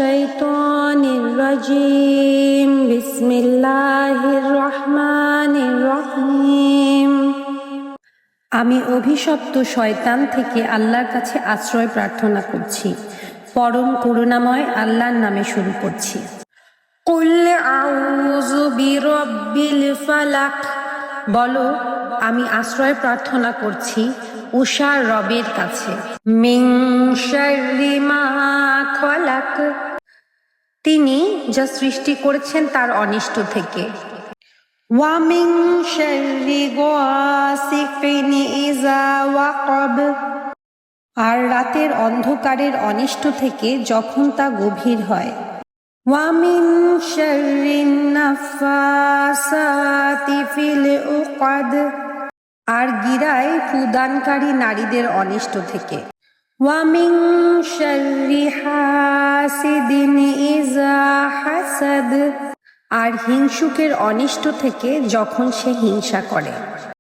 الشيطان الرجيم بسم الله الرحمن الرحيم আমি অভিশপ্ত শয়তান থেকে আল্লাহর কাছে আশ্রয় প্রার্থনা করছি। পরম করুণাময় আল্লাহর নামে শুরু করছি। কুল আউযু বিরাব্বিল ফালাক, বলো আমি আশ্রয় প্রার্থনা করছি উষার রবের কাছে। মিন শাররি মা খলাক, তিনি যা সৃষ্টি করেছেন তার অনিষ্ট থেকে। ওয়া মিন শাররি গাসিকিন ইযা ওয়াকাব, আর রাতের অন্ধকারের অনিষ্ট থেকে যখন তা গভীর হয়। ওয়া মিন শাররিন নাফাসাতি ফিল উকাদ, আর গিরায় ফুদানকারী নারীদের অনিষ্ট থেকে। ওয়া মিন শাররি হাসিদিন ইযা হাসাদ, আর হিংসুকের অনিষ্ট থেকে যখন সে হিংসা করে।